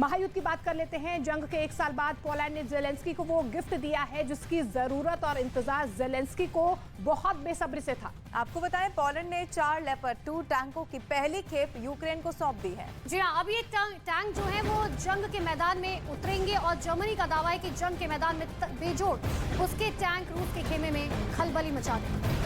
महायुद्ध की बात कर लेते हैं। जंग के 1 साल बाद पोलैंड ने ज़ेलेंस्की को वो गिफ्ट दिया है जिसकी जरूरत और इंतजार ज़ेलेंस्की को बहुत बेसब्री से था। आपको बताएं, पोलैंड ने 4 लेपर्ड 2 टैंकों की पहली खेप यूक्रेन को सौंप दी है। जी हाँ, अब ये टैंक जो है वो जंग के मैदान में उतरेंगे और जर्मनी का दावा है कि जंग के मैदान में बेजोड़ उसके टैंक रूस के खेमे में खलबली मचा देंगे।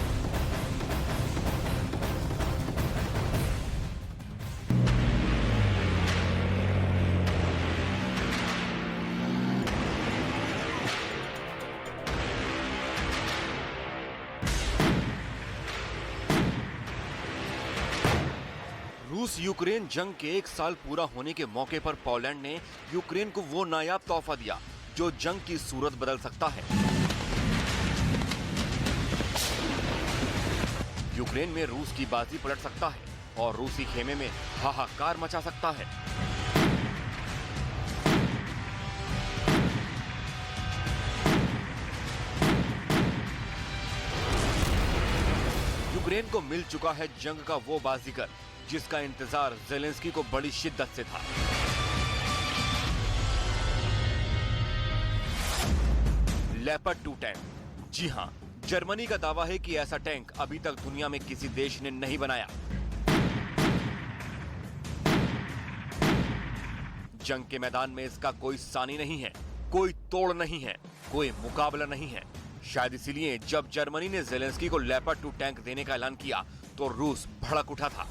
रूस यूक्रेन जंग के 1 साल पूरा होने के मौके पर पोलैंड ने यूक्रेन को वो नायाब तोहफा दिया जो जंग की सूरत बदल सकता है। यूक्रेन में रूस की बाजी पलट सकता है और रूसी खेमे में हाहाकार मचा सकता है। यूक्रेन को मिल चुका है जंग का वो बाजीगर जिसका इंतजार ज़ेलेंस्की को बड़ी शिद्दत से था। Leopard 2 tank. जी हां, जर्मनी का दावा है कि ऐसा टैंक अभी तक दुनिया में किसी देश ने नहीं बनाया। जंग के मैदान में इसका कोई सानी नहीं है, कोई तोड़ नहीं है, कोई मुकाबला नहीं है। शायद इसीलिए जब जर्मनी ने ज़ेलेंस्की को लेपर्ड 2 टैंक देने का ऐलान किया तो रूस भड़क उठा था।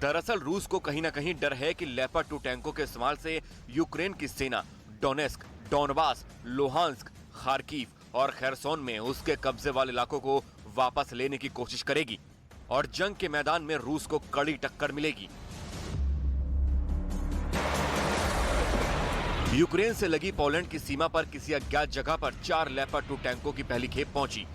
दरअसल रूस को कहीं ना कहीं डर है कि लेपर्ड 2 टैंकों के इस्तेमाल से यूक्रेन की सेना डोनेस्क, डोनबास, लोहांस्क, खार्किव और खेरसोन में उसके कब्जे वाले इलाकों को वापस लेने की कोशिश करेगी और जंग के मैदान में रूस को कड़ी टक्कर मिलेगी। यूक्रेन से लगी पोलैंड की सीमा पर किसी अज्ञात जगह पर 4 लेपर्ड 2 टैंकों की पहली खेप पहुंची,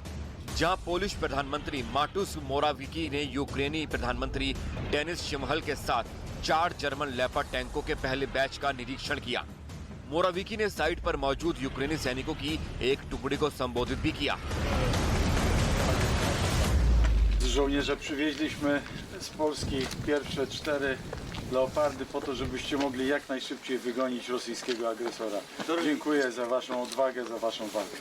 जहां पोलिश प्रधानमंत्री माटुस मोराविकी ने यूक्रेनी प्रधानमंत्री डेनिस शिमहल के साथ 4 जर्मन लेपर्ड टैंकों के पहले बैच का निरीक्षण किया। मोराविकी ने साइट पर मौजूद यूक्रेनी सैनिकों की एक टुकड़ी को संबोधित भी किया। Żołnierze, przywieźliśmy z Polski pierwsze 4 leopardy po to, żebyście mogli jak najszybciej wygonić rosyjskiego agresora. Dziękuję za waszą odwagę, za waszą walkę.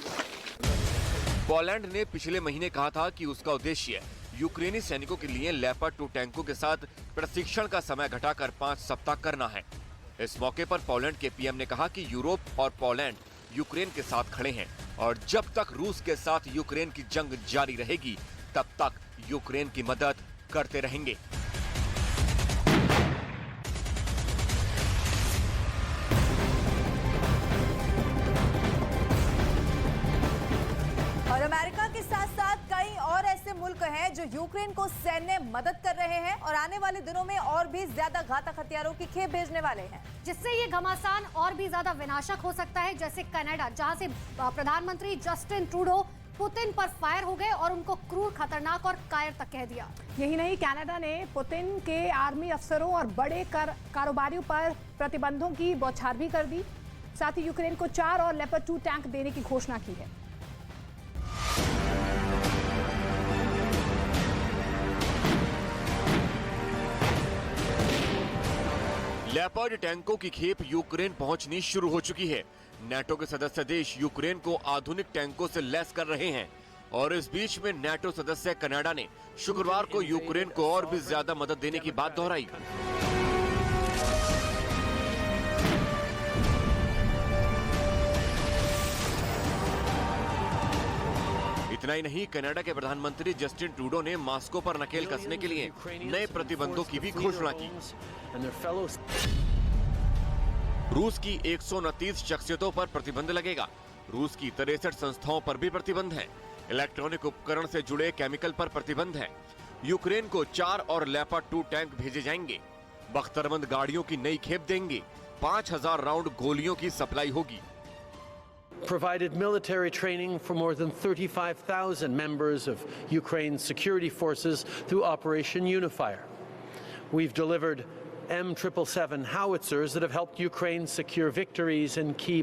Poland ने पिछले महीने कहा था कि उसका उद्देश्य यूक्रेनी सैनिकों के लिए लेपर्ड 2 टैंकों के साथ प्रशिक्षण का समय घटाकर 5 सप्ताह करना है। इस मौके पर पोलैंड के पीएम ने कहा कि यूरोप और पोलैंड यूक्रेन के साथ खड़े हैं और जब तक रूस के साथ यूक्रेन की जंग जारी रहेगी तब तक यूक्रेन की मदद करते रहेंगे। और अमेरिका के साथ साथ कई और ऐसे मुल्क हैं जो यूक्रेन को सैन्य मदद कर रहे हैं और आने वाले दिनों में और भी ज्यादा घातक हथियारों की खेप भेजने वाले हैं, जिससे ये घमासान और भी ज्यादा विनाशक हो सकता है। जैसे कनाडा, जहां से प्रधानमंत्री जस्टिन ट्रूडो पुतिन पर फायर हो गए और उनको क्रूर, खतरनाक और कायर तक कह दिया। यही नहीं, कनाडा ने पुतिन के आर्मी अफसरों और बड़े कारोबारियों पर प्रतिबंधों की बौछार भी कर दी। साथ ही यूक्रेन को 4 और लेपर्ड 2 टैंक देने की घोषणा की है। लेपर्ड टैंकों की खेप यूक्रेन पहुंचनी शुरू हो चुकी है। नेटो के सदस्य देश यूक्रेन को आधुनिक टैंकों से लैस कर रहे हैं और इस बीच में नेटो सदस्य कनाडा ने शुक्रवार को यूक्रेन को और भी ज्यादा मदद देने की बात दोहराई। इतना ही नहीं, कनाडा के प्रधानमंत्री जस्टिन ट्रूडो ने मॉस्को पर नकेल कसने के लिए नए प्रतिबंधों की भी घोषणा की। रूस की 129 शख्सियतों पर प्रतिबंध लगेगा। रूस की 63 संस्थाओं पर भी प्रतिबंध है। इलेक्ट्रॉनिक उपकरण से जुड़े केमिकल पर प्रतिबंध है। यूक्रेन को 4 और लेपर्ड 2 टैंक भेजे जाएंगे। बख्तरबंद गाड़ियों की नई खेप देंगे। 5000 राउंड गोलियों की सप्लाई होगी। Provided military training for more than 35,000 members of Ukraine's security forces through Operation Unifier. We've delivered M777 howitzers that have helped Ukraine secure victories in key